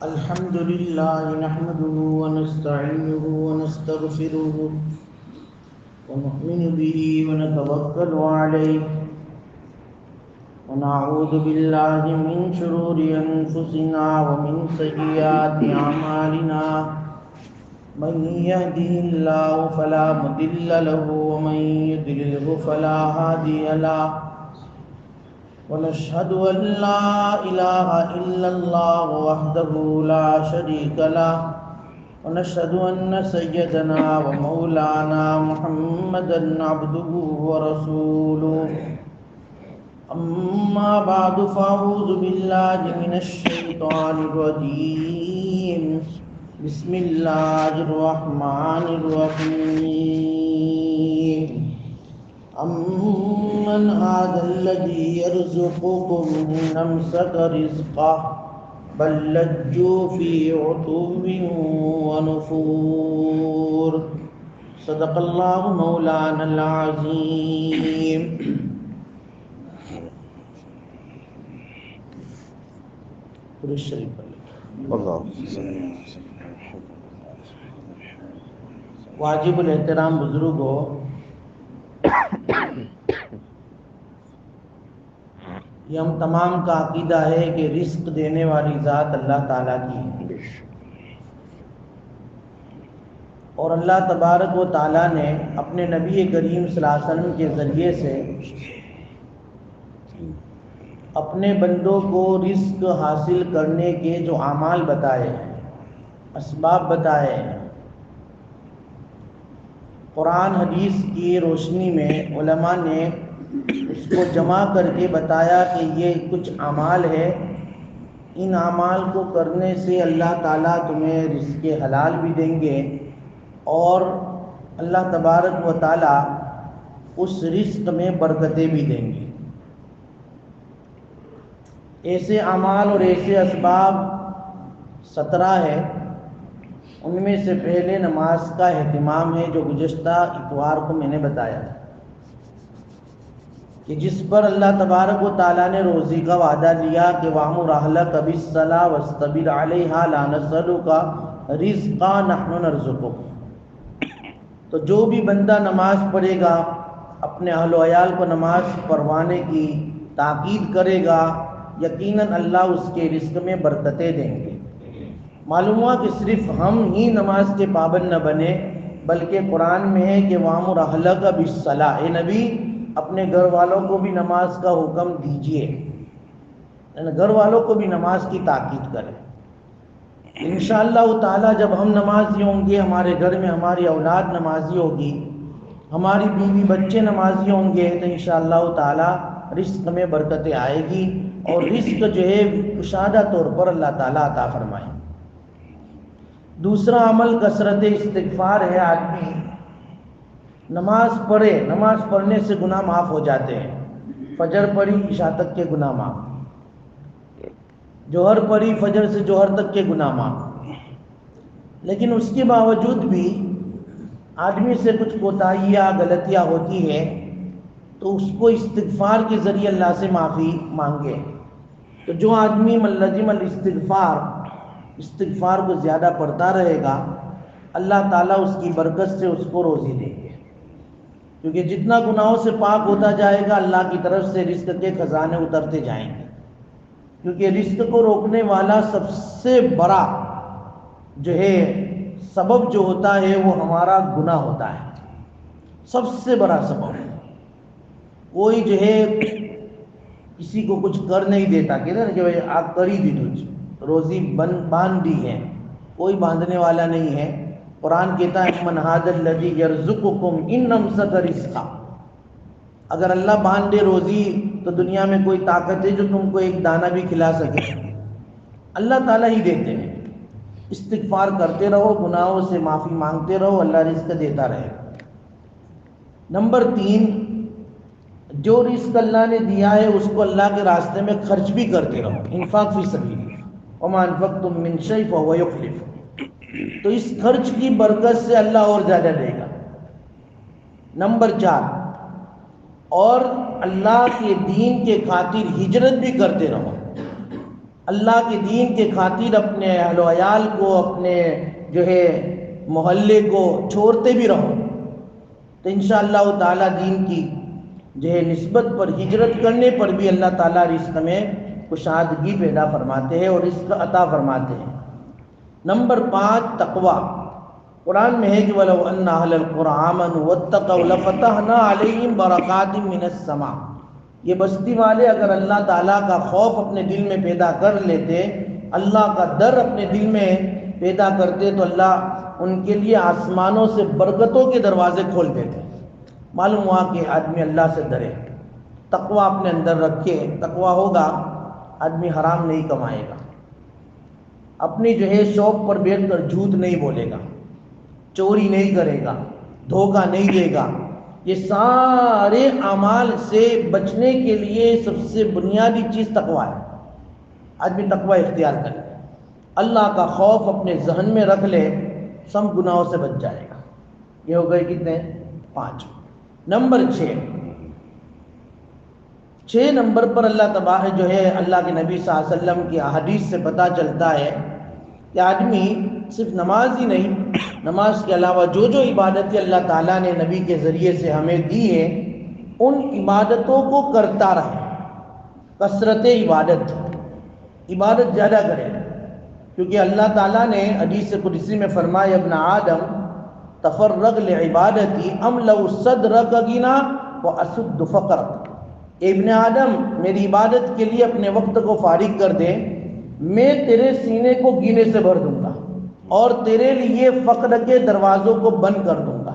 الحمد لله نحمده ونستعينه ونستغفره ونؤمن به ونتوكل عليه ونعوذ بالله من شرور أنفسنا ومن سيئات أعمالنا من يهده الله فلا مضل له ومن يضلل فلا هادي له ونشهد أن لا إله إلا الله وحده لا شريك له ونشهد أن سيدنا ومولانا محمدا عبده ورسوله أما بعد فأعوذ بالله من الشيطان الرجيم بسم الله الرحمن الرحيم أمن هذا الذي يرزقكم إن أمسك رزقه بل لجوا في عتو ونفور صدق الله مولانا العظيم. واجب الاحترام بزرگوں، یہ ہم تمام کا عقیدہ ہے کہ رزق دینے والی ذات اللہ تعالیٰ کی ہے، اور اللہ تبارک و تعالیٰ نے اپنے نبی کریم صلی اللہ علیہ وسلم کے ذریعے سے اپنے بندوں کو رزق حاصل کرنے کے جو اعمال بتائے ہیں، اسباب بتائے ہیں، قرآن حدیث کی روشنی میں علماء نے اس کو جمع کر کے بتایا کہ یہ کچھ اعمال ہے، ان اعمال کو کرنے سے اللہ تعالیٰ تمہیں رزق حلال بھی دیں گے اور اللہ تبارک و تعالیٰ اس رزق میں برکتیں بھی دیں گے۔ ایسے اعمال اور ایسے اسباب 17 ہے، ان میں سے پہلے نماز کا اہتمام ہے، جو گزشتہ اتوار کو میں نے بتایا کہ جس پر اللہ تبارک و تعالیٰ نے روزی کا وعدہ لیا کہ وَأْمُرْ أَهْلَكَ بِالصَّلَاةِ وَاسْتَبِرْ عَلَيْهَا لَا نَسْأَلُكَ رِزْقًا نَحْنُ نَرْزُقُكَ۔ تو جو بھی بندہ نماز پڑھے گا، اپنے اہل و عیال کو نماز پڑھوانے کی تاکید کرے گا، یقیناً اللہ اس کے رزق میں برکتیں دیں گے۔ معلوم ہوا کہ صرف ہم ہی نماز کے پابند نہ بنے، بلکہ قرآن میں ہے کہ وَأْمُرْ أَهْلَكَ بِالصَّلَاةِ، اے نبی اپنے گھر والوں کو بھی نماز کا حکم دیجئے، گھر والوں کو بھی نماز کی تاکید کریں۔ انشاءاللہ تعالی جب ہم نمازی ہوں گے، ہمارے گھر میں ہماری اولاد نمازی ہوگی، ہماری بیوی بچے نمازی ہوں گے، تو انشاءاللہ تعالی رزق میں برکتیں آئے گی اور رزق جو ہے کشادہ طور پر اللہ تعالیٰ عطا فرمائیں۔ دوسرا عمل کثرت استغفار ہے۔ آدمی نماز پڑھے، نماز پڑھنے سے گناہ معاف ہو جاتے ہیں، فجر پڑھی عشاء تک کے گناہ معاف، جوہر پڑھی فجر سے جوہر تک کے گناہ معاف، لیکن اس کے باوجود بھی آدمی سے کچھ کوتاہیاں غلطیاں ہوتی ہیں تو اس کو استغفار کے ذریعے اللہ سے معافی مانگے۔ تو جو آدمی ملزم استغفار کو زیادہ پڑھتا رہے گا، اللہ تعالیٰ اس کی برکت سے اس کو روزی دیں گے، کیونکہ جتنا گناہوں سے پاک ہوتا جائے گا اللہ کی طرف سے رزق کے خزانے اترتے جائیں گے، کیونکہ رزق کو روکنے والا سب سے بڑا جو ہے سبب جو ہوتا ہے وہ ہمارا گناہ ہوتا ہے، سب سے بڑا سبب۔ کوئی جو ہے کسی کو کچھ کر نہیں دیتا، کہتے ہیں کہ بھائی آپ کر ہی دی، تجھ روزی باندھ دی ہے، کوئی باندھنے والا نہیں ہے۔ قرآن کہتا ہے من ھذا الذی یرزقکم ان امسک رزقہ، اگر اللہ باندھ دے روزی تو دنیا میں کوئی طاقت ہے جو تم کو ایک دانہ بھی کھلا سکے؟ اللہ تعالیٰ ہی دیتے ہیں۔ استغفار کرتے رہو، گناہوں سے معافی مانگتے رہو، اللہ رزق دیتا رہے۔ نمبر 3، جو رزق اللہ نے دیا ہے اس کو اللہ کے راستے میں خرچ بھی کرتے رہو، انفاق فی سبیل وما انفقتم من شیء فهو یخلف، تو اس خرچ کی برکت سے اللہ اور زیادہ دے گا۔ نمبر 4، اور اللہ کے دین کے خاطر ہجرت بھی کرتے رہو۔ اللہ کے دین کے خاطر اپنے اہل و عیال کو، اپنے جو ہے محلے کو چھوڑتے بھی رہو تو انشاءاللہ تعالیٰ دین کی جو ہے نسبت پر، ہجرت کرنے پر بھی اللہ تعالیٰ رزق میں کشادگی پیدا فرماتے ہیں اور رزق عطا فرماتے ہیں۔ نمبر 5 تقوی۔ قرآن میں ہے کہ وَلَوْ أَنَّ أَهْلَ الْقُرْآنَ آمَنُوا وَاتَّقَوْا لَفَتَحْنَا عَلَيْهِمْ بَرَكَاتٍ مِّنَ السَّمَاءِ۔ یہ بستی والے اگر اللہ تعالیٰ کا خوف اپنے دل میں پیدا کر لیتے، اللہ کا ڈر اپنے دل میں پیدا کرتے تو اللہ ان کے لیے آسمانوں سے برکتوں کے دروازے کھول دیتے۔ معلوم ہوا کہ آدمی اللہ سے ڈرے، تقوی اپنے اندر رکھے، تقوی ہوگا آدمی حرام نہیں کمائے گا، اپنی جو ہے شوق پر بیٹھ کر جھوٹ نہیں بولے گا، چوری نہیں کرے گا، دھوکہ نہیں دے گا۔ یہ سارے اعمال سے بچنے کے لیے سب سے بنیادی چیز تقوی ہے۔ آدمی تقوی اختیار کرے، اللہ کا خوف اپنے ذہن میں رکھ لے، سب گناہوں سے بچ جائے گا۔ یہ ہو گئے کتنے؟ 5۔ نمبر 6 نمبر پر اللہ تبارک جو ہے اللہ کے نبی صلی اللہ علیہ وسلم کی احادیث سے پتہ چلتا ہے کہ آدمی صرف نماز ہی نہیں، نماز کے علاوہ جو جو عبادتیں اللہ تعالیٰ نے نبی کے ذریعے سے ہمیں دی ہیں ان عبادتوں کو کرتا رہے۔ کثرت عبادت زیادہ کرے، کیونکہ اللہ تعالیٰ نے حدیث قدسی میں فرمایا ابن آدم تفرغ لعبادتی ام لو صدرک غنا واسد فقرک۔ ابن آدم میری عبادت کے لیے اپنے وقت کو فارغ کر دے، میں تیرے سینے کو گینے سے بھر دوں گا اور تیرے لیے فقر کے دروازوں کو بند کر دوں گا۔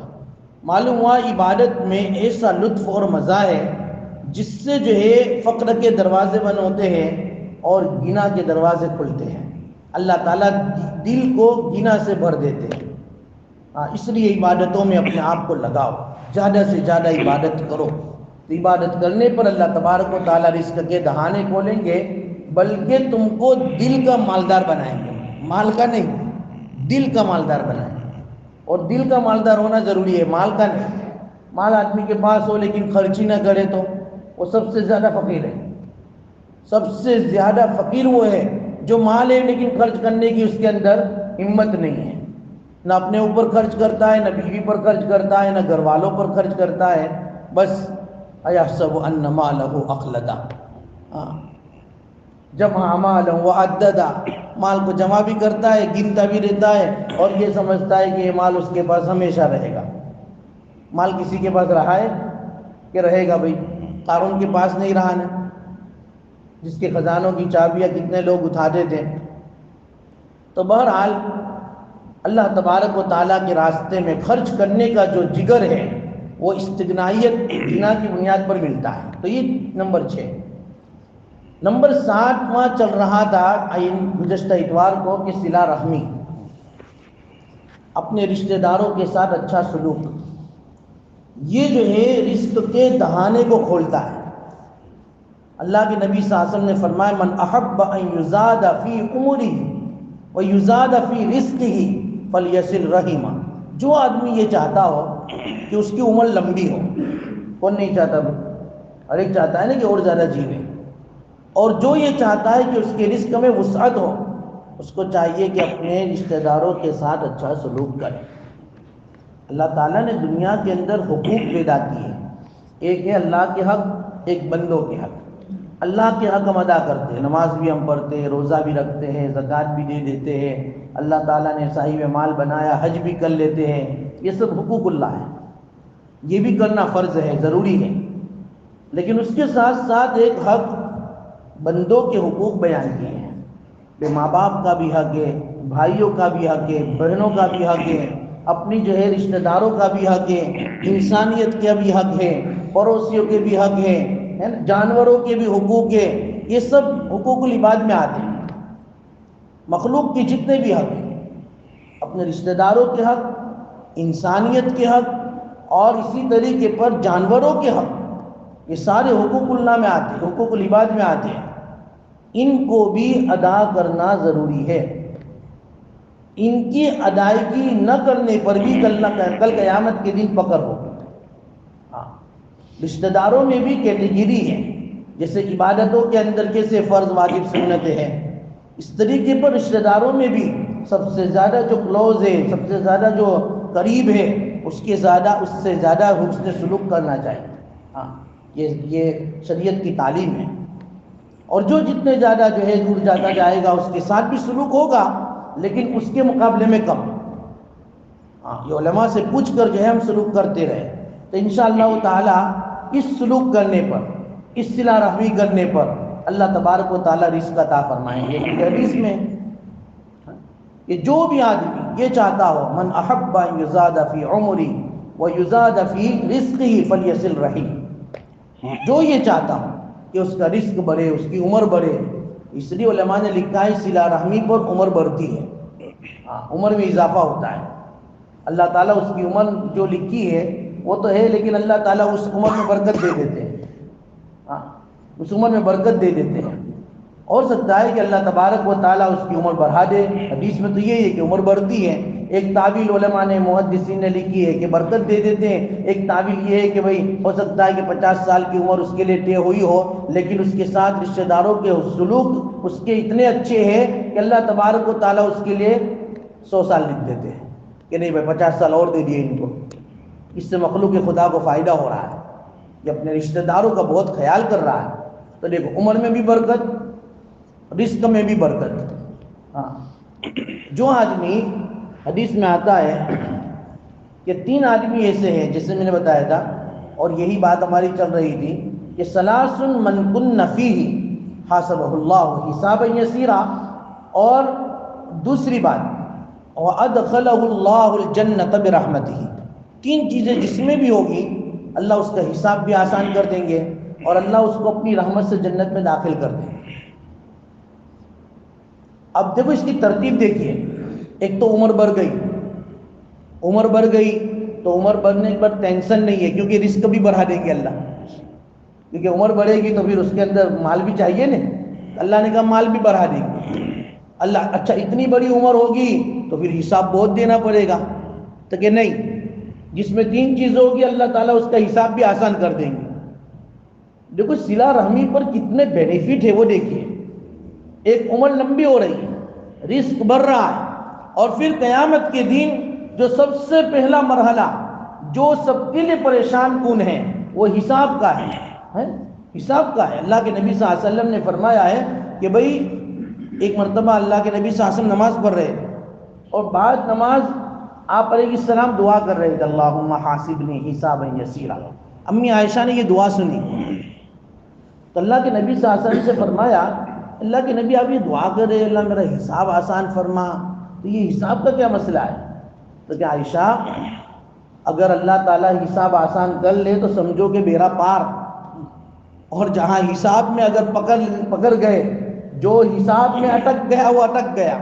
معلوم ہوا عبادت میں ایسا لطف اور مزہ ہے جس سے جو ہے فقر کے دروازے بند ہوتے ہیں اور گنا کے دروازے کھلتے ہیں۔ اللہ تعالیٰ دل کو گنا سے بھر دیتے ہیں۔ اس لیے عبادتوں میں اپنے آپ کو لگاؤ، زیادہ سے زیادہ عبادت کرو، تو عبادت کرنے پر اللہ تبارک و تعالیٰ رزق کے دہانے کھولیں گے، بلکہ تم کو دل کا مالدار بنائیں گے، مال کا نہیں، دل کا مالدار بنائیں گے۔ اور دل کا مالدار ہونا ضروری ہے، مال کا نہیں۔ مال آدمی کے پاس ہو لیکن خرچ ہی نہ کرے تو وہ سب سے زیادہ فقیر ہے۔ سب سے زیادہ فقیر وہ ہے جو مال ہے لیکن خرچ کرنے کی اس کے اندر ہمت نہیں ہے، نہ اپنے اوپر خرچ کرتا ہے، نہ بیوی پر خرچ کرتا ہے، نہ گھر والوں پر خرچ کرتا ہے، بس ایحسب ان مالہ اخلدہ، جمع مالہ وعددہ، مال کو جمع بھی کرتا ہے، گنتا بھی رہتا ہے اور یہ سمجھتا ہے کہ یہ مال اس کے پاس ہمیشہ رہے گا۔ مال کسی کے پاس رہا ہے کہ رہے گا؟ بھائی قارون کے پاس نہیں رہا نا، جس کے خزانوں کی چابیاں کتنے لوگ اٹھاتے تھے۔ تو بہرحال اللہ تبارک و تعالیٰ کے راستے میں خرچ کرنے کا جو جگر ہے وہ استغنائیت غنا کی بنیاد پر ملتا ہے۔ تو یہ نمبر 6۔ نمبر 7واں چل رہا تھا گزشتہ اتوار کو کہ صلہ رحمی، اپنے رشتہ داروں کے ساتھ اچھا سلوک، یہ جو ہے رزق کے دہانے کو کھولتا ہے۔ اللہ کے نبی صلی اللہ علیہ وسلم نے فرمایا من احب ان یزاد فی عمرہ ویزاد فی رزقہ فلیصل رحمہ۔ جو آدمی یہ چاہتا ہو کہ اس کی عمر لمبی ہو، کون نہیں چاہتا بھائی؟ ہر ایک چاہتا ہے نا کہ اور زیادہ جیوے، اور جو یہ چاہتا ہے کہ اس کے رزق میں وسعت ہو، اس کو چاہیے کہ اپنے رشتہ داروں کے ساتھ اچھا سلوک کرے۔ اللہ تعالیٰ نے دنیا کے اندر حقوق پیدا کیے، ایک ہے اللہ کے حق، ایک بندوں کے حق۔ اللہ کے حق ہم ادا کرتے ہیں، نماز بھی ہم پڑھتے ہیں، روزہ بھی رکھتے ہیں، زکوٰۃ بھی دے دیتے ہیں، اللہ تعالیٰ نے صاحب مال بنایا، حج بھی کر لیتے ہیں، یہ سب حقوق اللہ ہے، یہ بھی کرنا فرض ہے، ضروری ہے۔ لیکن اس کے ساتھ ساتھ ایک حق بندوں کے حقوق بیان کیے ہیں، بے ماں باپ کا بھی حق ہے، بھائیوں کا بھی حق ہے، بہنوں کا بھی حق ہے، اپنی جو ہے رشتہ داروں کا بھی حق ہے، انسانیت کا بھی حق ہے، پڑوسیوں کے بھی حق ہے، جانوروں کے بھی حقوق ہے۔ یہ سب حقوق العباد میں آتے ہیں۔ مخلوق کے جتنے بھی حق ہیں، اپنے رشتہ داروں کے حق، انسانیت کے حق اور اسی طریقے پر جانوروں کے حق، یہ سارے حقوق اللہ میں آتے ہیں، حقوق العباد میں آتے ہیں۔ ان کو بھی ادا کرنا ضروری ہے۔ ان کی ادائیگی نہ کرنے پر بھی کل قیامت کے دن پکڑ ہوگی۔ رشتہ داروں میں بھی کیٹیگری ہے، جیسے عبادتوں کے اندر کیسے فرض واجب سنتیں ہیں، اس طریقے پر رشتہ داروں میں بھی سب سے زیادہ جو کلوز ہے، سب سے زیادہ جو قریب ہے، اس سے زیادہ حسن سلوک کرنا چاہیے. ہاں، یہ شریعت کی تعلیم ہے. اور جو جتنے زیادہ جو ہے دور جاتا جائے گا اس کے ساتھ بھی سلوک ہوگا، لیکن اس کے مقابلے میں کم. یہ علماء سے پوچھ کر جو ہے ہم سلوک کرتے رہے تو انشاءاللہ تعالی اس سلوک کرنے پر، اس صلہ رحمی کرنے پر اللہ تبارک و تعالی رزق عطا فرمائیں گے. حدیث میں کہ جو بھی آدمی یہ چاہتا ہو، من احب ان یزاد فی عمری ویزاد فی رزقہ فلیصل رحم، جو یہ چاہتا ہو کہ اس کا رزق بڑھے، اس کی عمر بڑھے، اس لیے علماء نے لکھا ہے صلہ رحمی پر عمر بڑھتی ہے. عمر میں اضافہ ہوتا ہے. اللہ تعالیٰ اس کی عمر جو لکھی ہے وہ تو ہے، لیکن اللہ تعالیٰ اس عمر میں برکت دے دیتے ہیں. اس عمر میں برکت دے دیتے ہیں. ہو سکتا ہے کہ اللہ تبارک و تعالیٰ اس کی عمر بڑھا دے. حدیث میں تو یہی ہے کہ عمر بڑھتی ہے. ایک تعویل علماء نے، محدثین نے لکھی ہے کہ برکت دے دیتے ہیں. ایک تعویل یہ ہے کہ بھئی ہو سکتا ہے کہ 50 سال کی عمر اس کے لیے طے ہوئی ہو، لیکن اس کے ساتھ رشتہ داروں کے سلوک اس کے اتنے اچھے ہیں کہ اللہ تبارک و تعالیٰ اس کے لیے 100 سال لکھ دیتے ہیں کہ نہیں بھائی 50 سال اور دے دیے ان کو. اس سے مخلوق خدا کو فائدہ ہو رہا ہے، یہ اپنے رشتہ داروں کا بہت خیال کر رہا ہے. تو دیکھو عمر میں بھی برکت، رزق میں بھی برکت. جو آدمی، حدیث میں آتا ہے کہ 3 آدمی ایسے ہیں جیسے میں نے بتایا تھا، اور یہی بات ہماری چل رہی تھی کہ ثلاث من کن فیہ حاسبہ اللہ حسابا یسیرا، اور دوسری بات وادخلہ اللہ الجنۃ برحمتہ. 3 چیزیں جس میں بھی ہوگی اللہ اس کا حساب بھی آسان کر دیں گے اور اللہ اس کو اپنی رحمت سے جنت میں داخل کر دیں گے. اب دیکھو اس کی ترتیب دیکھیے. ایک تو عمر بڑھ گئی. عمر بڑھ گئی تو عمر بڑھنے پر ٹینشن نہیں ہے، کیونکہ رزق بھی بڑھا دیں گے اللہ. کیونکہ عمر بڑھے گی تو پھر اس کے اندر مال بھی چاہیے نا، اللہ نے کہا مال بھی بڑھا دیں گے. اللہ اچھا اتنی بڑی عمر ہوگی تو پھر حساب بہت دینا پڑے گا، تو کہ نہیں، جس میں 3 چیزیں ہوگی اللہ تعالیٰ اس کا حساب بھی آسان کر دیں گے. دیکھو صلہ رحمی پر کتنے بینیفٹ ہے وہ دیکھیے. ایک عمر لمبی ہو رہی ہے، رزق بڑھ رہا ہے، اور پھر قیامت کے دن جو سب سے پہلا مرحلہ جو سب کے لیے پریشان کن ہے وہ حساب کا ہے. حساب کا ہے. اللہ کے نبی صلی اللہ علیہ وسلم نے فرمایا ہے کہ بھئی ایک مرتبہ اللہ کے نبی صلی اللہ علیہ وسلم نماز پڑھ رہے اور بعد نماز آپ علیہ السلام دعا کر رہے تھے، اللہم حاسبنی حسابا یسیرا. امی عائشہ نے یہ دعا سنی تو اللہ کے نبی صلی اللہ علیہ وسلم سے فرمایا، اللہ کے نبی آپ یہ دعا کر رہے اللہ میرا حساب آسان فرما، تو یہ حساب کا کیا مسئلہ ہے؟ تو کہ عائشہ اگر اللہ تعالیٰ حساب آسان کر لے تو سمجھو کہ بیڑا پار، اور جہاں حساب میں اگر پکڑ گئے، جو حساب میں اٹک گیا وہ اٹک گیا،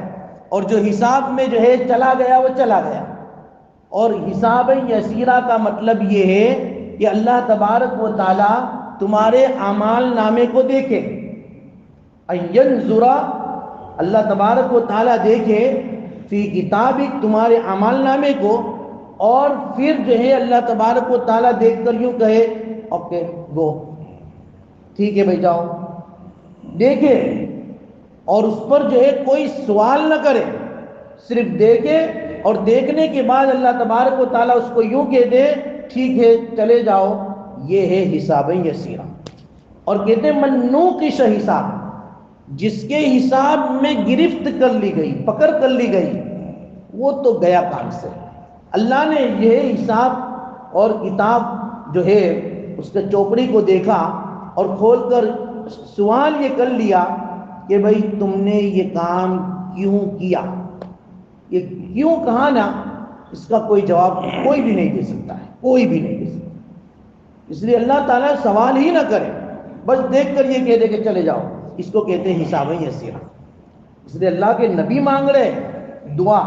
اور جو حساب میں جو ہے چلا گیا وہ چلا گیا. اور حساب یسیرہ کا مطلب یہ ہے کہ اللہ تبارک و تعالی تمہارے اعمال نامے کو دیکھے. ینظر، اللہ تبارک و تعالی دیکھے فی کتابک، تمہارے اعمال نامے کو، اور پھر جو ہے اللہ تبارک و تعالی دیکھ کر یوں کہے اوکے گو، ٹھیک ہے بھائی جاؤ، دیکھے اور اس پر جو ہے کوئی سوال نہ کرے، صرف دیکھے، اور دیکھنے کے بعد اللہ تبارک و تعالیٰ اس کو یوں کہہ دے ٹھیک ہے چلے جاؤ. یہ ہے حساب یسیرہ. اور کہتے ہیں من نوقش حساب، جس کے حساب میں گرفت کر لی گئی، پکڑ کر لی گئی، وہ تو گیا کام سے. اللہ نے یہ حساب اور کتاب جو ہے اس کے چوپڑی کو دیکھا اور کھول کر سوال یہ کر لیا کہ بھئی تم نے یہ کام کیوں کیا. یہ کیوں کہا نا، اس کا کوئی جواب کوئی بھی نہیں دے سکتا ہے، کوئی بھی نہیں دے سکتا. اس لیے اللہ تعالیٰ سوال ہی نہ کرے، بس دیکھ کر یہ کہہ دے کہ چلے جاؤ، اس کو کہتے ہیں حساب یسیرہ. اس لیے اللہ کے نبی مانگ رہے دعا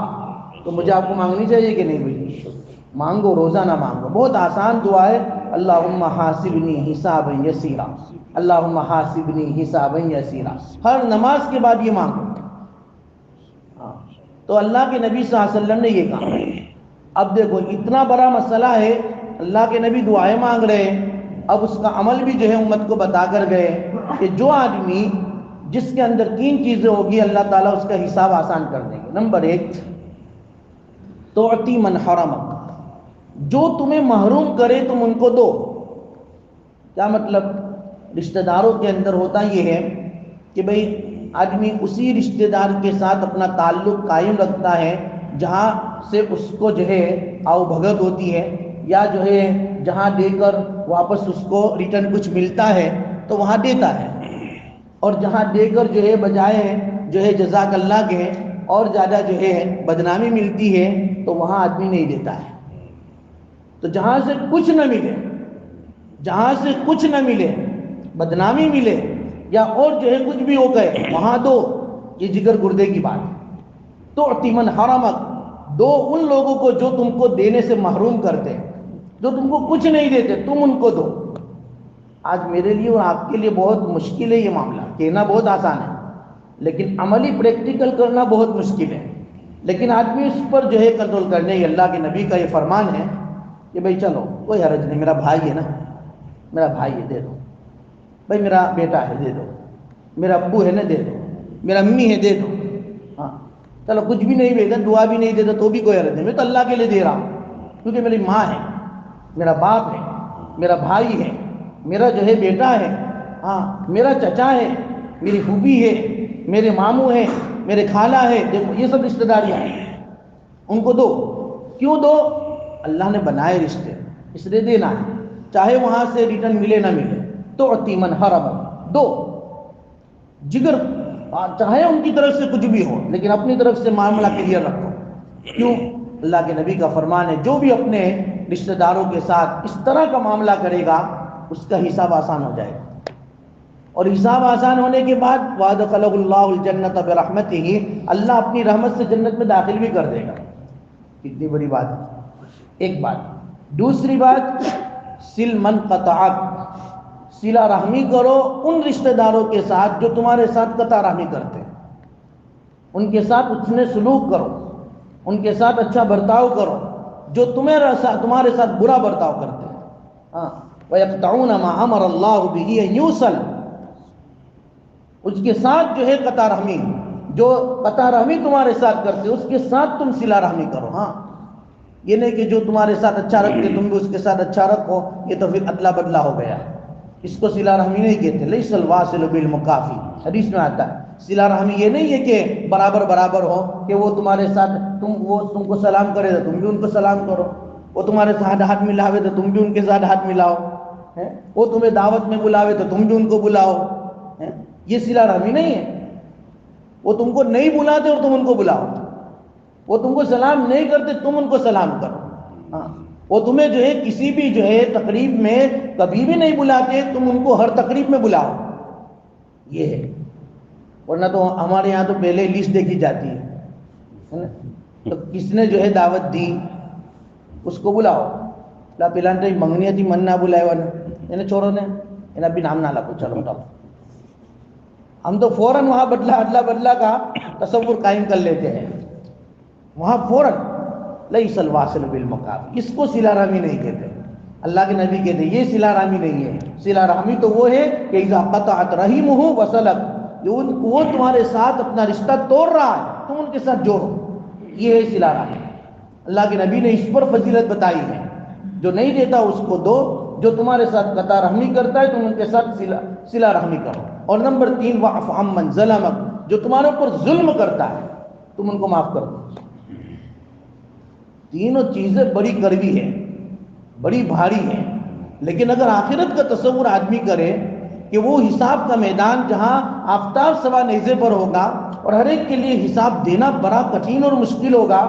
تو مجھے آپ کو مانگنی چاہیے کہ نہیں بھائی؟ مانگو، روزانہ مانگو. بہت آسان دعا ہے. اللہم حاسبنی حسابا یسیرا، اللہم حاسبنی حسابا یسیرا. ہر نماز کے بعد یہ مانگو. تو اللہ کے نبی صلی اللہ علیہ وسلم نے یہ کہا. اب دیکھو اتنا بڑا مسئلہ ہے، اللہ کے نبی دعائیں مانگ رہے ہیں. اب اس کا عمل بھی جو ہے امت کو بتا کر گئے کہ جو آدمی جس کے اندر 3 چیزیں ہوگی اللہ تعالیٰ اس کا حساب آسان کر دیں گے۔ نمبر 1، تعطی من حرمک، جو تمہیں محروم کرے تم ان کو دو۔ کیا مطلب؟ رشتہ داروں کے اندر ہوتا یہ ہے کہ بھئی آدمی اسی رشتہ دار کے ساتھ اپنا تعلق قائم رکھتا ہے جہاں سے اس کو جو ہے آؤ بھگت ہوتی ہے، یا جو ہے جہاں دے کر واپس اس کو ریٹرن کچھ ملتا ہے تو وہاں دیتا ہے، اور جہاں دے کر جو ہے بجائے جو ہے جزاک اللہ کے اور زیادہ جو ہے بدنامی ملتی ہے تو وہاں آدمی نہیں دیتا ہے۔ تو جہاں سے کچھ نہ ملے، جہاں سے کچھ نہ ملے، بدنامی ملے یا اور جو ہے کچھ بھی ہو گئے وہاں دو، یہ جگر گردے کی بات ہے۔ تو من حرمک، دو ان لوگوں کو جو تم کو دینے سے محروم کرتے ہیں، جو تم کو کچھ نہیں دیتے، تم ان کو دو۔ آج میرے لیے اور آپ کے لیے بہت مشکل ہے یہ معاملہ، کہنا بہت آسان ہے لیکن عملی پریکٹیکل کرنا بہت مشکل ہے۔ لیکن آدمی اس پر جو ہے کنٹرول کرنے، اللہ کے نبی کا یہ فرمان ہے کہ بھئی چلو کوئی حرج نہیں، میرا بھائی ہے نا، میرا بھائی ہے دے دو، بھئی میرا بیٹا ہے دے دو، میرا ابو ہے نا دے دو، میرا امی ہے دے دو، ہاں چلو کچھ بھی نہیں بھیجا، دعا بھی نہیں دیتا تو بھی کوئی حرج نہیں، میں تو اللہ کے لیے دے رہا ہوں کیونکہ میری ماں ہے، میرا باپ ہے، میرا بھائی ہے، میرا جو ہے بیٹا ہے، ہاں میرا چچا ہے، میری پھوپھی ہے، میرے ماموں ہیں، میرے خالہ ہے، دیکھو یہ سب رشتہ داریاں ہیں، ان کو دو۔ کیوں دو؟ اللہ نے بنائے رشتے، اس لیے دینا ہے، چاہے وہاں سے ریٹرن ملے نہ ملے۔ تو من حرم، دو جگر، چاہے ان کی طرف سے کچھ بھی ہو لیکن اپنی طرف سے معاملہ کلیئر رکھو۔ کیوں؟ اللہ کے نبی کا فرمان ہے جو بھی اپنے رشتہ داروں کے ساتھ اس طرح کا معاملہ کرے گا اس کا حساب آسان ہو جائے گا، اور حساب آسان ہونے کے بعد وَأَدْخَلَهُ اللَّهُ الْجَنَّةَ بِرَحْمَتِهِ، اللہ اپنی رحمت سے جنت میں داخل بھی کر دے گا۔ کتنی بڑی بات ہے، ایک بات۔ دوسری بات، سل من قطعک، صلہ رحمی کرو ان رشتہ داروں کے ساتھ جو تمہارے ساتھ قطع رحمی کرتے ہیں، ان کے ساتھ حسن سلوک کرو، ان کے ساتھ اچھا برتاؤ کرو جو تمہارے ساتھ برا برتاؤ کرتے ہیں۔ ہاں وَيَقْطَعُونَ مَا أَمَرَ اللَّهُ بِهِ أَن يُوصَلَ، اس کے ساتھ جو ہے قطع رحمی، جو قطع رحمی تمہارے ساتھ کرتے اس کے ساتھ تم صلہ رحمی کرو۔ ہاں یہ نہیں کہ جو تمہارے ساتھ اچھا رکھتے تم بھی اس کے ساتھ اچھا رکھو، یہ تو پھر ادلا بدلا ہو گیا، اس کو صلہ رحمی نہیں کہتے۔ لیس الواصل بالمکافی، حدیث میں آتا ہے صلہ رحمی یہ نہیں ہے کہ برابر برابر ہو، کہ وہ تمہارے ساتھ وہ تم کو سلام کرے تو تم بھی ان کو سلام کرو، وہ تمہارے ساتھ ہاتھ ملاوے تو تم بھی ان کے ساتھ ہاتھ ملاؤ، وہ تمہیں دعوت میں بلاوے تو تم بھی ان کو بلاؤ، یہ صلہ رحمی نہیں ہے۔ وہ تم کو نہیں بلاتے اور تم ان کو بلاؤ، وہ تم کو سلام نہیں کرتے تم ان کو سلام کرو، ہاں وہ تمہیں جو ہے کسی بھی جو ہے تقریب میں کبھی بھی نہیں بلاتے، تم ان کو ہر تقریب میں بلاؤ، یہ ہے۔ ورنہ تو ہمارے یہاں تو پہلے لسٹ دیکھی جاتی ہے، تو کس نے جو ہے دعوت دی اس کو بلاؤ، لا پلان تو منگنی تھی من نہ بلائے والا چھوڑو نے ابھی نام نہ لگو، چلو بتاؤ۔ ہم تو فوراً وہاں ادلا بدلا کا تصور قائم کر لیتے ہیں، وہاں فوراً لیس الواصل بالمکافی، اس کو صلہ رحمی نہیں کہتے۔ اللہ کے نبی کہتے یہ صلہ رحمی نہیں ہے، صلہ رحمی تو وہ ہے کہ اذا قطعت رحمہ وصلت، وہ تمہارے ساتھ اپنا رشتہ توڑ رہا ہے تم ان کے ساتھ جوڑو، یہ ہے صلہ رحمی۔ اللہ کے نبی نے اس پر فضیلت بتائی ہے، جو نہیں دیتا اس کو دو، جو تمہارے ساتھ قطع رحمی کرتا ہے تم ان کے ساتھ صلہ رحمی کرو۔ اور نمبر 3، وَاعْفُ عَمَّنْ ظَلَمَكَ، جو تمہارے اوپر ظلم کرتا ہے تم ان کو معاف کر دو۔ تینوں چیزیں بڑی کڑوی ہیں، بڑی بھاری ہیں، لیکن اگر آخرت کا تصور آدمی کرے کہ وہ حساب کا میدان جہاں آفتاب سوا نیزے پر ہوگا اور ہر ایک کے لیے حساب دینا بڑا کٹھن اور مشکل ہوگا،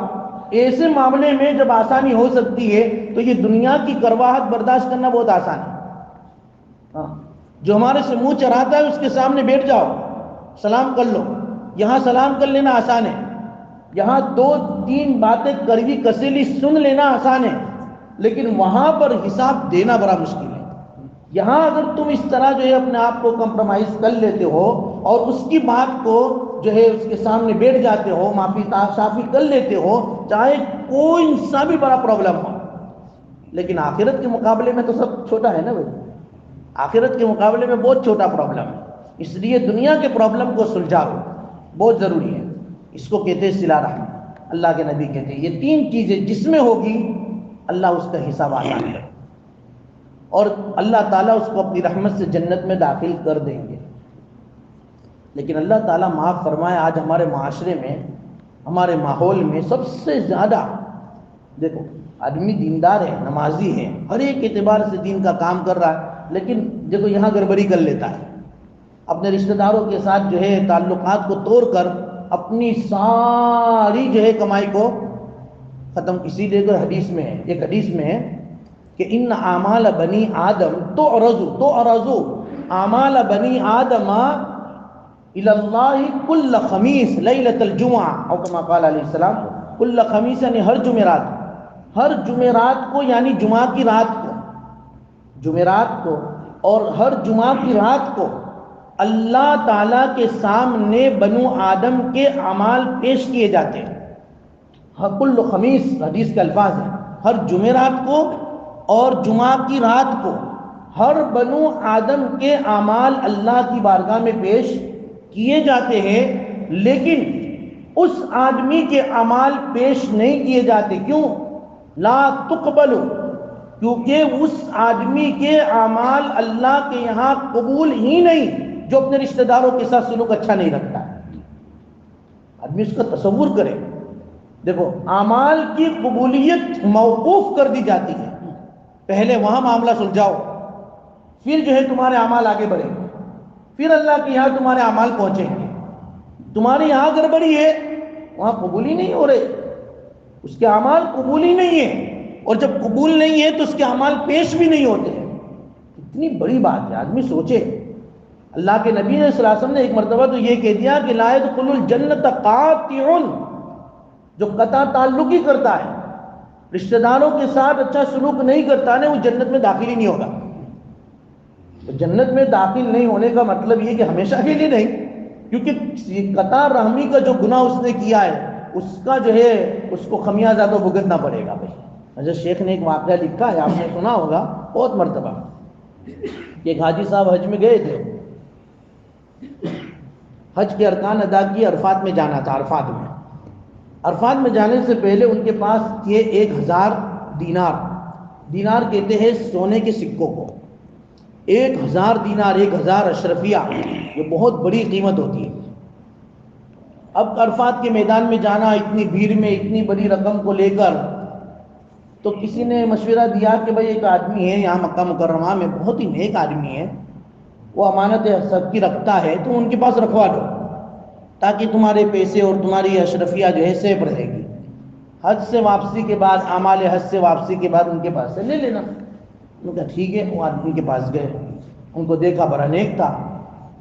ایسے معاملے میں جب آسانی ہو سکتی ہے تو یہ دنیا کی کرواہٹ برداشت کرنا بہت آسان ہے۔ جو ہمارے سے منہ چراتا ہے اس کے سامنے بیٹھ جاؤ، سلام کر لو، یہاں سلام کر لینا آسان ہے، یہاں 2-3 باتیں کڑوی کسیلی سن لینا آسان ہے، لیکن وہاں پر حساب دینا بڑا مشکل ہے۔ یہاں اگر تم اس طرح جو ہے اپنے آپ کو کمپرومائز کر لیتے ہو اور اس کی بات کو جو ہے اس کے سامنے بیٹھ جاتے ہو، معافی صافی کر لیتے ہو، چاہے کوئی سا بھی بڑا پرابلم ہو، لیکن آخرت کے مقابلے میں تو سب چھوٹا ہے نا بھائی، آخرت کے مقابلے میں بہت چھوٹا پرابلم ہے۔ اس لیے دنیا کے پرابلم کو سلجھاؤ، بہت ضروری ہے. اس کو کہتے ہیں صلہ رحم. اللہ کے نبی کہتے ہیں یہ 3 چیزیں جس میں ہوگی اللہ اس کا حساب آسان کرے اور اللہ تعالیٰ اس کو اپنی رحمت سے جنت میں داخل کر دیں گے. لیکن اللہ تعالیٰ معاف فرمائے، آج ہمارے معاشرے میں، ہمارے ماحول میں سب سے زیادہ دیکھو آدمی دیندار ہے، نمازی ہے، ہر ایک اعتبار سے دین کا کام کر رہا ہے، لیکن دیکھو یہاں گڑبڑی کر لیتا ہے، اپنے رشتہ داروں کے ساتھ جو ہے تعلقات کو توڑ کر اپنی ساری جو ہے کمائی کو ختم. اسی لیے تو حدیث میں ہے، ایک حدیث میں ہے کہ ان اعمال بنی آدم تعرض اعمال بنی آدم الی اللہ کل خمیس لیلۃ الجمعہ، او کما قال علیہ السلام. کل خمیس یعنی ہر جمعرات کو یعنی جمعہ کی رات کو، جمعرات کو اور ہر جمعہ کی رات کو اللہ تعالیٰ کے سامنے بنو آدم کے اعمال پیش کیے جاتے ہیں. کل خمیس حدیث کے الفاظ ہیں، ہر جمعرات کو اور جمعہ کی رات کو ہر بنو آدم کے اعمال اللہ کی بارگاہ میں پیش کیے جاتے ہیں، لیکن اس آدمی کے اعمال پیش نہیں کیے جاتے. کیوں؟ لا تقبل، کیونکہ اس آدمی کے اعمال اللہ کے یہاں قبول ہی نہیں جو اپنے رشتہ داروں کے ساتھ سلوک اچھا نہیں رکھتا ہے. آدمی اس کا تصور کرے. دیکھو اعمال کی قبولیت موقوف کر دی جاتی ہے، پہلے وہاں معاملہ سلجھاؤ، پھر جو ہے تمہارے اعمال آگے بڑھیں گے، پھر اللہ کے یہاں تمہارے اعمال پہنچیں گے. تمہارے یہاں گڑبڑی ہے، وہاں قبول ہی نہیں ہو رہے، اس کے اعمال قبول ہی نہیں ہے، اور جب قبول نہیں ہے تو اس کے اعمال پیش بھی نہیں ہوتے. اتنی بڑی بات ہے، آدمی سوچے. اللہ کے نبی صلی اللہ علیہ وسلم نے ایک مرتبہ تو یہ کہہ دیا کہ لا يدخل الجنت قاطع، جو قطع تعلق ہی کرتا ہے، رشتہ داروں کے ساتھ اچھا سلوک نہیں کرتا ہے، وہ جنت میں داخل ہی نہیں ہوگا. تو جنت میں داخل نہیں ہونے کا مطلب یہ کہ ہمیشہ کے لیے نہیں، کیونکہ قطع رحمی کا جو گناہ اس نے کیا ہے اس کا جو ہے اس کو خمیازہ تو بھگتنا پڑے گا. بھائی حضرت شیخ نے ایک واقعہ لکھا ہے، آپ نے سنا ہوگا بہت مرتبہ، کہ ایک حاجی صاحب حج میں گئے تھے، حج کے ارکان ادا کیے، عرفات میں جانا تھا. عرفات میں جانے سے پہلے ان کے پاس تھے 1000 دینار. دینار کہتے ہیں سونے کے سکوں کو. 1000 دینار، 1000 اشرفیہ، یہ بہت بڑی قیمت ہوتی ہے. اب عرفات کے میدان میں جانا اتنی بھیڑ میں اتنی بڑی رقم کو لے کر، تو کسی نے مشورہ دیا کہ بھائی ایک آدمی ہے یہاں مکہ مکرمہ میں، بہت ہی نیک آدمی ہے، وہ امانت سب کی رکھتا ہے، تو ان کے پاس رکھوا دو تاکہ تمہارے پیسے اور تمہاری اشرفیہ جو ہے سیف رہے گی. حج سے واپسی کے بعد، اعمال حج سے واپسی کے بعد ان کے پاس سے لے لینا. انہوں نے کہا ٹھیک ہے. وہ آدمی کے پاس گئے، ان کو دیکھا بڑا نیک تھا،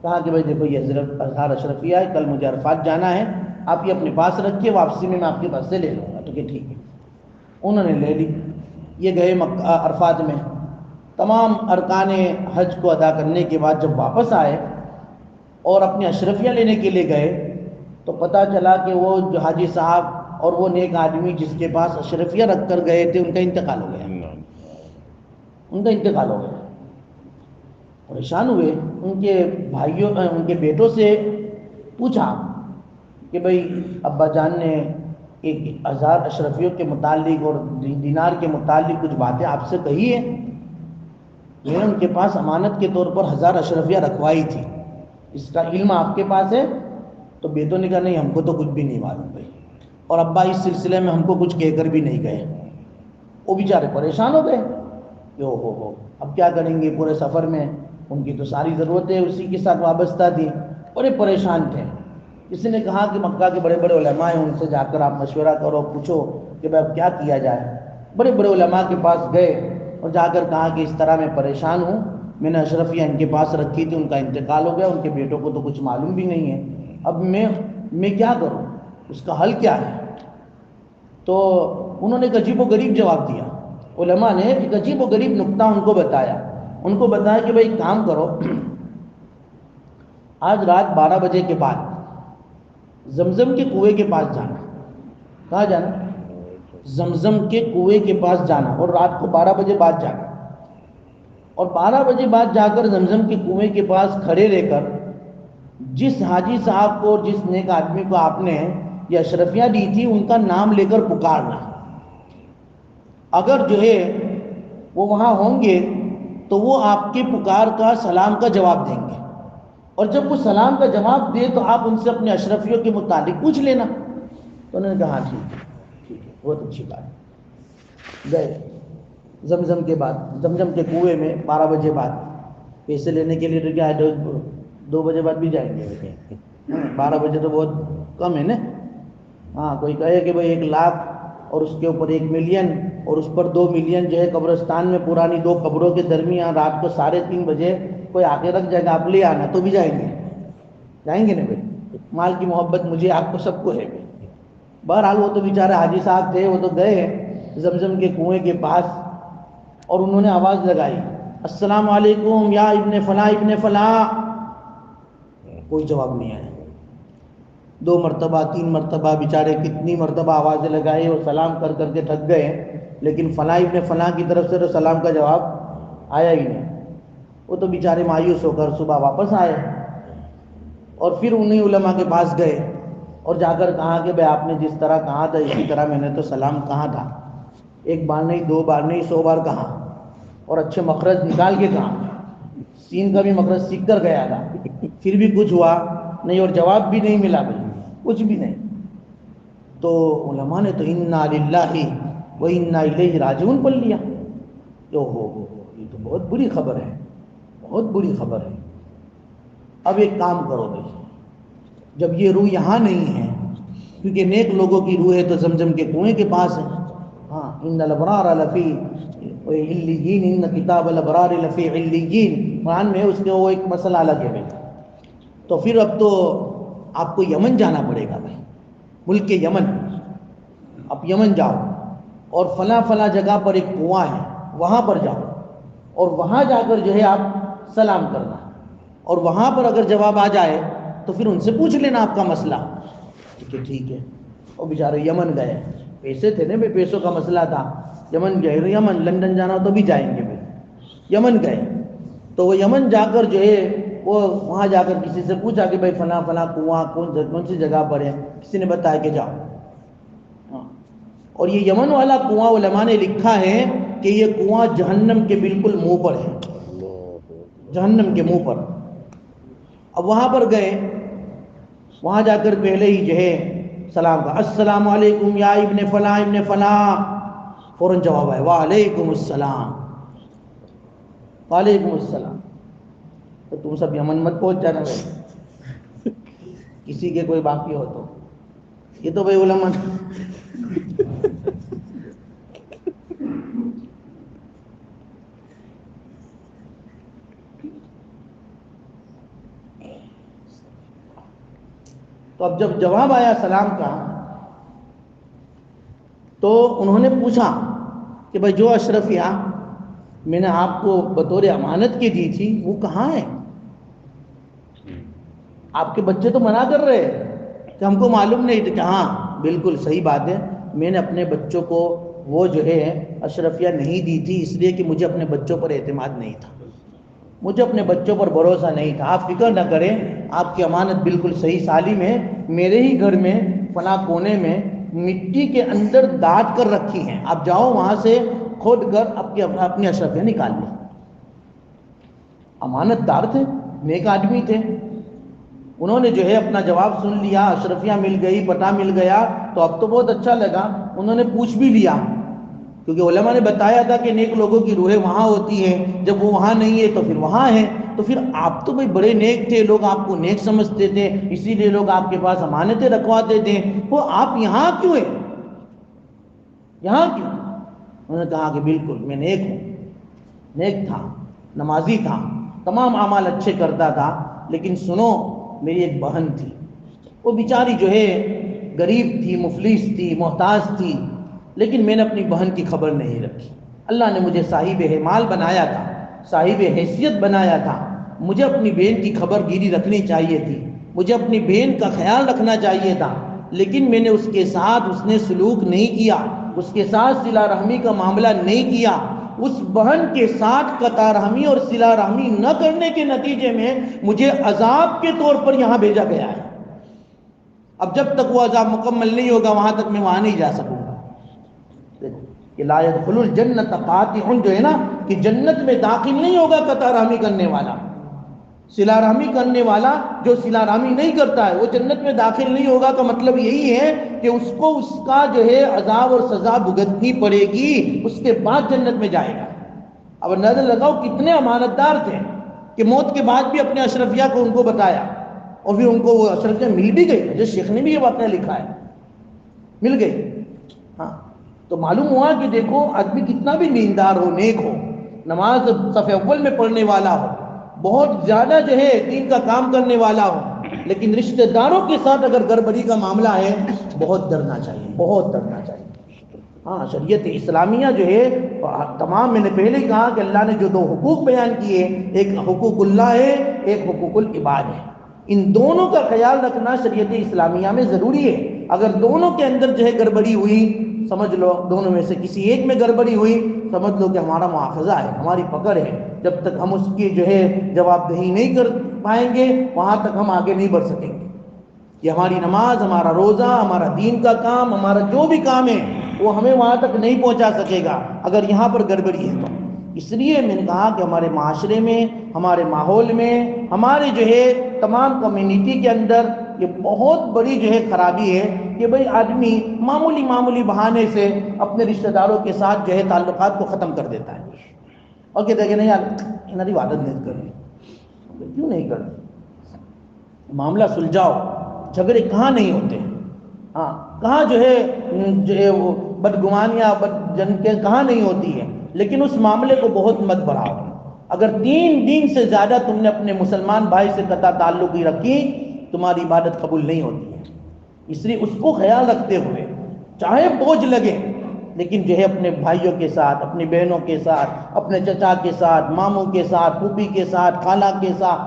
کہا کہ بھائی دیکھو یہ 1000 اشرفیہ ہے، کل مجھے عرفات جانا ہے، آپ یہ اپنے پاس رکھیے، واپسی میں آپ کے پاس سے لے لوں گا. تو کہ ٹھیک ہے. انہوں نے لے لی. یہ گئے عرفات میں، تمام ارکان حج کو ادا کرنے کے بعد جب واپس آئے اور اپنے اشرفیہ لینے کے لیے گئے تو پتہ چلا کہ وہ جو حاجی صاحب اور وہ نیک آدمی جس کے پاس اشرفیہ رکھ کر گئے تھے ان کا انتقال ہو گیا. پریشان ہوئے. ان کے بھائیوں، ان کے بیٹوں سے پوچھا کہ بھئی ابا جان نے 1000 اشرفیوں کے متعلق اور دینار کے متعلق کچھ باتیں آپ سے کہی ہے. میں نے ان کے پاس امانت کے طور پر 1000 اشرفیہ رکھوائی تھی، اس کا علم آپ کے پاس ہے؟ تو بیٹوں نے کہا نہیں ہم کو تو کچھ بھی نہیں معلوم بھائی، اور ابا اس سلسلے میں ہم کو کچھ کہہ کر بھی نہیں گئے. وہ بیچارے پریشان ہو گئے کہ ہو اب کیا کریں گے، پورے سفر میں ان کی تو ساری ضرورتیں اسی کے ساتھ وابستہ تھی، بڑے پریشان تھے. کسی نے کہا کہ مکہ کے بڑے بڑے علماء ہیں، ان سے جا کر آپ مشورہ کرو، پوچھو کہ بھائی اب کیا کیا جائے. بڑے بڑے علماء کے پاس گئے اور جا کر کہا کہ اس طرح میں پریشان ہوں، میں نے اشرفیہ ان کے پاس رکھی تھی، ان کا انتقال ہو گیا، ان کے بیٹوں کو تو کچھ معلوم بھی نہیں ہے، اب میں کیا کروں، اس کا حل کیا ہے. تو انہوں نے ایک عجیب و غریب جواب دیا. علماء نے ایک عجیب و غریب نکتہ ان کو بتایا کہ بھائی کام کرو، آج رات 12 بجے کے بعد زمزم کے کنویں کے پاس جانا. کہاں جانا؟ زمزم کے کنویں کے پاس جانا، اور رات کو 12 بجے بعد جانا، اور 12 بجے بعد جا کر زمزم کے کنویں کے پاس کھڑے رہ کر جس حاجی صاحب کو اور جس نیک آدمی کو آپ نے یہ اشرفیاں دی تھی ان کا نام لے کر پکارنا. اگر جو ہے وہ وہاں ہوں گے تو وہ آپ کے پکار کا سلام کا جواب دیں گے, اور جب وہ سلام کا جواب دے تو آپ ان سے اپنے اشرفیوں کے متعلق پوچھ لینا. تو انہوں نے کہا ہاں ٹھیک ہے, بہت اچھی بات. گئے زمزم کے بعد, زمزم کے کنویں میں 12 بجے بعد پیسے لینے کے لیے, تو کیا 2 بجے بعد بھی جائیں گے, 12 بجے تو بہت کم ہے نا. ہاں کوئی کہے کہ بھائی 1 لاکھ اور اس کے اوپر 1 ملین اور اس پر 2 ملین جو ہے قبرستان میں پرانی 2 قبروں کے درمیان رات کو 3:30 بجے کوئی آگے رکھ جائے گا, آپ لے آنا, تو بھی جائیں گے نا بھائی. مال کی محبت مجھے آپ کو سب کو ہے. بہرحال وہ تو بیچارے حاجی صاحب تھے, وہ تو گئے زمزم کے کنویں کے پاس اور انہوں نے آواز لگائی, السلام علیکم یا ابن فلاں ابن فلاں. کوئی جواب نہیں آیا. 2 مرتبہ 3 مرتبہ بیچارے کتنی مرتبہ آوازیں لگائے اور سلام کر کر کے تھک گئے, لیکن فلاں ابن فلاں کی طرف سے تو سلام کا جواب آیا ہی نہیں. وہ تو بیچارے مایوس ہو کر صبح واپس آئے اور پھر انہیں علماء کے پاس گئے اور جا کر کہا کہ بھائی آپ نے جس طرح کہا تھا اسی طرح میں نے تو سلام کہا تھا, 1 بار نہیں 2 بار نہیں 100 بار کہا, اور اچھے مخرج نکال کے کہا, سین کا بھی مخرج سیکھ کر گیا تھا, پھر بھی کچھ ہوا نہیں اور جواب بھی نہیں ملا بھائی, کچھ بھی نہیں. تو علماء نے تو انا للہ و انا الیہ راجعون پڑھ لیا. ہو یہ تو بہت بری خبر ہے, بہت بری خبر ہے. اب ایک کام کرو بھائی, جب یہ روح یہاں نہیں ہے, کیونکہ نیک لوگوں کی روح ہے تو زمزم کے کنویں کے پاس ہے. ہاں, ان الابرار لفی علیین, ان کتاب الابرار لفی علیین, قرآن میں اس کے وہ ایک مسئلہ الگ ہے بھائی. تو پھر اب تو آپ کو یمن جانا پڑے گا بھائی, ملک یمن. اب یمن جاؤ اور فلاں فلاں جگہ پر ایک کنواں ہے, وہاں پر جاؤ اور وہاں جا کر جو ہے آپ سلام کرنا, اور وہاں پر اگر جواب آ جائے تو پھر ان سے پوچھ لینا آپ کا مسئلہ. ٹھیک ہے. اور بیچارے یمن گئے, پیسے تھے نا بھائی, پیسوں کا مسئلہ تھا. یمن گئے, یمن لندن جانا تو بھی جائیں گے بھائی. یمن گئے تو وہ یمن جا کر جو ہے وہ وہاں جا کر کسی سے پوچھا کہ بھائی فلاں فلاں کنواں کون سی جگہ پر ہے, کسی نے بتایا کہ جاؤ. اور یہ یمن والا کنواں علماء نے لکھا ہے کہ یہ کنواں جہنم کے بالکل منہ پر ہے, جہنم کے منہ پر. اب وہاں پر گئے, وہاں جا کر پہلے ہی جو ہے سلام کا, السلام علیکم یا ابن فلاں ابن فلاں. فوراً جواب آئے, وعلیکم السلام وعلیکم السلام. تو تم سب یمن مت پہنچ جانا بھائی, کسی کے کوئی باقی ہو تو. یہ تو بھائی علماء تو اب جب جواب آیا سلام کا تو انہوں نے پوچھا کہ بھائی جو اشرفیہ میں نے آپ کو بطور امانت کی دی تھی وہ کہاں ہے؟ آپ کے بچے تو منع کر رہے کہ ہم کو معلوم نہیں تھا. کہ ہاں بالکل صحیح بات ہے, میں نے اپنے بچوں کو وہ جو ہے اشرفیہ نہیں دی تھی اس لیے کہ مجھے اپنے بچوں پر اعتماد نہیں تھا, مجھے اپنے بچوں پر بھروسہ نہیں تھا. آپ فکر نہ کریں, آپ کی امانت بالکل صحیح سالم ہے. میرے ہی گھر میں فلاں کونے میں مٹی کے اندر داٹ کر رکھی ہیں, آپ جاؤ وہاں سے کھود کر اپنی اشرفیاں نکال لیں. امانت دار تھے, نیک آدمی تھے. انہوں نے جو ہے اپنا جواب سن لیا, اشرفیاں مل گئی, پتہ مل گیا, تو اب تو بہت اچھا لگا. انہوں نے پوچھ بھی لیا, کیونکہ علماء نے بتایا تھا کہ نیک لوگوں کی روحیں وہاں ہوتی ہیں, جب وہ وہاں نہیں ہے تو پھر وہاں ہے. تو پھر آپ تو بھائی بڑے نیک تھے, لوگ آپ کو نیک سمجھتے تھے, اسی لیے لوگ آپ کے پاس امانتیں رکھواتے تھے, وہ آپ یہاں کیوں ہیں, یہاں کیوں؟ انہوں نے کہا کہ بالکل میں نیک ہوں, نیک تھا, نمازی تھا, تمام اعمال اچھے کرتا تھا, لیکن سنو میری ایک بہن تھی, وہ بیچاری جو ہے غریب تھی, مفلس تھی, محتاج تھی, لیکن میں نے اپنی بہن کی خبر نہیں رکھی. اللہ نے مجھے صاحب مال بنایا تھا, صاحب حیثیت بنایا تھا, مجھے اپنی بہن کی خبر گیری رکھنی چاہیے تھی, مجھے اپنی بہن کا خیال رکھنا چاہیے تھا, لیکن میں نے اس کے ساتھ اس نے سلوک نہیں کیا, اس کے ساتھ صلہ رحمی کا معاملہ نہیں کیا. اس بہن کے ساتھ قطع رحمی اور صلہ رحمی نہ کرنے کے نتیجے میں مجھے عذاب کے طور پر یہاں بھیجا گیا ہے. اب جب تک وہ عذاب مکمل نہیں ہوگا وہاں تک میں وہاں نہیں جا سکوں گا. دیکھو کہ لا يدخل الجنت قاطع جو ہے نا کہ جنت میں داخل نہیں ہوگا قطع رحمی کرنے والا. صلہ رحمی کرنے والا جو صلہ رحمی نہیں کرتا ہے وہ جنت میں داخل نہیں ہوگا کا مطلب یہی ہے کہ اس کو اس کا جو ہے عذاب اور سزا بھگتنی پڑے گی, اس کے بعد جنت میں جائے گا. اب نظر لگاؤ کتنے امانت دار تھے کہ موت کے بعد بھی اپنے اشرفیہ کو ان کو بتایا اور پھر ان کو وہ اشرفیہ مل بھی گئی. جو شیخ نے بھی یہ واقعہ لکھا ہے, مل گئی. ہاں تو معلوم ہوا کہ دیکھو آدمی کتنا بھی دیندار ہو, نیک ہو, نماز صف اول میں پڑھنے والا ہو, بہت زیادہ جو ہے دین کا کام کرنے والا ہو, لیکن رشتہ داروں کے ساتھ اگر گڑبڑی کا معاملہ ہے بہت ڈرنا چاہیے, بہت ڈرنا چاہیے. ہاں شریعت اسلامیہ جو ہے تمام, میں نے پہلے ہی کہا کہ اللہ نے جو دو حقوق بیان کیے, ایک حقوق اللہ ہے, ایک حقوق العباد ہے. ان دونوں کا خیال رکھنا شریعت اسلامیہ میں ضروری ہے. اگر دونوں کے اندر جو ہے گڑبڑی ہوئی, سمجھ لو دونوں میں سے کسی ایک میں گڑبڑی ہوئی, سمجھ لو کہ ہمارا مواخذہ ہے, ہماری پکڑ ہے. جب تک ہم اس کی جو ہے جواب دہی نہیں کر پائیں گے وہاں تک ہم آگے نہیں بڑھ سکیں گے. یہ ہماری نماز, ہمارا روزہ, ہمارا دین کا کام, ہمارا جو بھی کام ہے وہ ہمیں وہاں تک نہیں پہنچا سکے گا اگر یہاں پر گڑبڑی ہے تو. اس لیے میں نے کہا کہ ہمارے معاشرے میں, ہمارے ماحول میں, ہمارے جو ہے تمام کمیونٹی کے اندر یہ بہت بڑی جو ہے خرابی ہے کہ بھئی آدمی معمولی بہانے سے اپنے رشتہ داروں کے ساتھ جو ہے تعلقات کو ختم کر دیتا ہے اور کہتے ہیں کہ نہیں یار انہاری عبادت نہیں کرنی. کیوں نہیں کرنی؟ معاملہ سلجھاؤ. جھگڑے کہاں نہیں ہوتے, ہاں کہاں جو ہے وہ بدگمانیاں بد جن کے کہاں نہیں ہوتی ہے, لیکن اس معاملے کو بہت مت بڑھاؤ. اگر 3 دن سے زیادہ تم نے اپنے مسلمان بھائی سے قطع تعلقی رکھی تمہاری عبادت قبول نہیں ہوتی ہے. اس لیے اس کو خیال رکھتے ہوئے چاہے بوجھ لگے لیکن جو ہے اپنے بھائیوں کے ساتھ, اپنی بہنوں کے ساتھ, اپنے چچا کے ساتھ, ماموں کے ساتھ, پھوپھی کے ساتھ, خالہ کے ساتھ,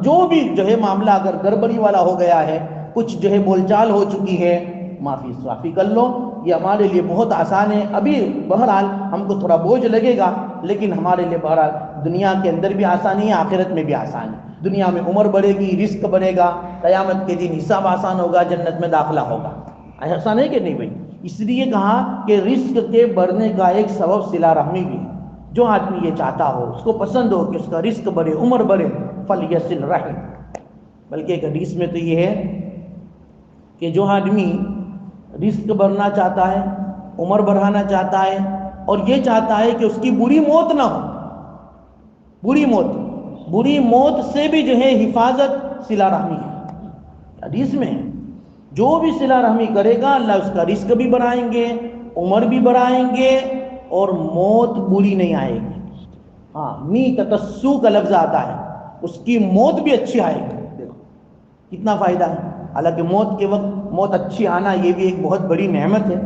جو بھی جو ہے معاملہ اگر گڑبڑی والا ہو گیا ہے, کچھ جو ہے بول چال ہو چکی ہے, معافی صافی کر لو. یہ ہمارے لیے بہت آسان ہے. ابھی بہرحال ہم کو تھوڑا بوجھ لگے گا لیکن ہمارے لیے بہرحال دنیا کے اندر بھی آسانی ہے, آخرت میں بھی آسان ہے. دنیا میں عمر بڑھے گی, رزق بڑھے گا, قیامت کے دن حساب آسان ہوگا, جنت میں داخلہ ہوگا. ایسا نہیں کہ نہیں بھائی. اس لیے کہا کہ رزق کے بڑھنے کا ایک سبب صلہ رحمی بھی ہے. جو آدمی یہ چاہتا ہو, اس کو پسند ہو کہ اس کا رزق بڑھے, عمر بڑھے, فلیصل رحم. بلکہ ایک حدیث میں تو یہ ہے کہ جو آدمی رزق بڑھنا چاہتا ہے, عمر بڑھانا چاہتا ہے اور یہ چاہتا ہے کہ اس کی بری موت نہ ہو, بری موت سے بھی جو ہے حفاظت صلہ رحمی ہے. حدیث میں جو بھی صلہ رحمی کرے گا اللہ اس کا رزق بھی بڑھائیں گے, عمر بھی بڑھائیں گے اور موت بری نہیں آئے گی. ہاں می تتسو کا لفظ آتا ہے, اس کی موت بھی اچھی آئے گی. دیکھو کتنا فائدہ ہے. حالانکہ موت کے وقت موت اچھی آنا یہ بھی ایک بہت بڑی نعمت ہے.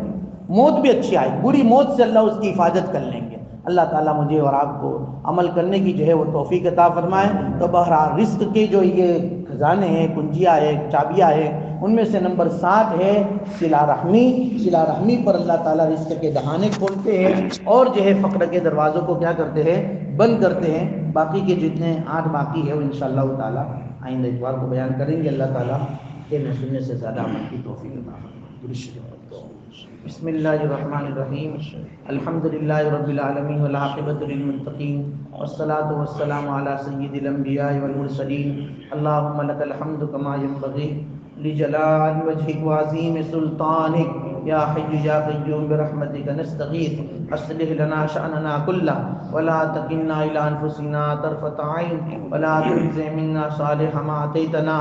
موت بھی اچھی آئے, بری موت سے اللہ اس کی حفاظت کر لیں گے. اللہ تعالیٰ مجھے اور آپ کو عمل کرنے کی جو ہے وہ توفیق عطا فرمائے. تو بہرحال رزق کے جو یہ خزانے ہیں, کنجیاں ہیں, چابیاں ہیں, ان میں سے نمبر 7 ہے صلہ رحمی. صلہ رحمی پر اللہ تعالیٰ رزق کے دہانے کھولتے ہیں اور جو ہے فقر کے دروازوں کو کیا کرتے ہیں, بند کرتے ہیں. باقی کے جتنے 8 باقی ہے وہ انشاءاللہ تعالیٰ آئندہ اتوار کو بیان کریں گے. اللہ تعالیٰ کہنے سننے سے زیادہ عمل کی توفیق عطا فرمائے. بسم اللہ الرحمن الرحیم. الحمد للہ رب العالمین والعاقبۃ للمتقین والصلاۃ والسلام علی سید الانبیاء والمرسلین. اللہم لک الحمد کما ینبغی لجلال وجهک وعظیم سلطانک یا حی یا قیوم برحمتک نستغیث اصلح لنا شأننا کلہ ولا تکلنا الی انفسنا طرفۃ عین ولا تنزع منا صالح ما عطیتنا.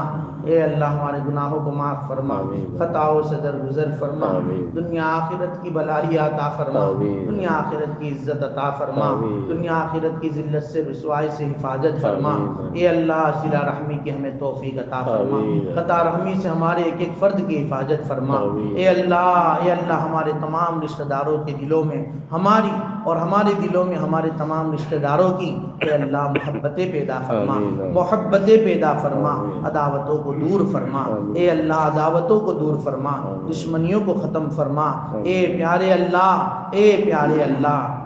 اے اللہ ہمارے گناہوں کو معاف فرما, خطاؤں سے درگزر فرما, دنیا آخرت کی بلائی عطا فرما, دنیا آخرت کی عزت عطا فرما, دنیا آخرت کی ذلت سے رسوائی سے حفاظت فرما. اے اللہ صلہ رحمی کی ہمیں توفیق عطا فرما, قطع رحمی سے ہمارے ایک ایک فرد کی حفاظت فرما. اے اللہ ہمارے تمام رشتہ داروں کے دلوں میں ہماری اور ہمارے دلوں میں ہمارے تمام رشتہ داروں کی اے اللہ محبتیں پیدا فرما, محبتیں پیدا فرما, عداوتوں کو دور فرما. اے اللہ عداوتوں کو دور فرما, دشمنیوں کو ختم فرما. اے پیارے اللہ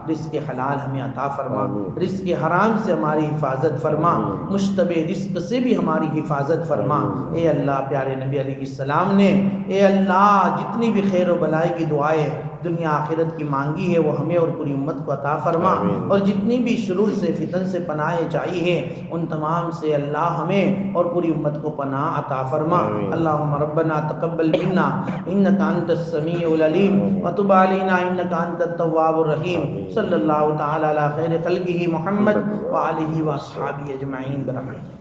رزق حلال ہمیں عطا فرما، رزق حرام سے ہماری حفاظت فرما، مشتبہ رزق سے بھی ہماری حفاظت فرما۔ اے اللہ پیارے نبی علیہ السلام نے اے اللہ جتنی بھی خیر و بلائی کی دعائیں دنیا آخرت کی مانگی ہے وہ ہمیں اور پوری امت کو عطا فرما، اور جتنی بھی شرور سے فتن سے پناہ چاہیے ان تمام سے اللہ ہمیں اور پوری امت کو پناہ عطا فرما۔ اللہم ربنا تقبل منا انک انت السمیع العلیم وتب علینا انک انت التواب الرحیم۔ صلی اللہ تعالی علی خیر خلقہ محمد وآلہ واصحابہ اجمعین برحمتک۔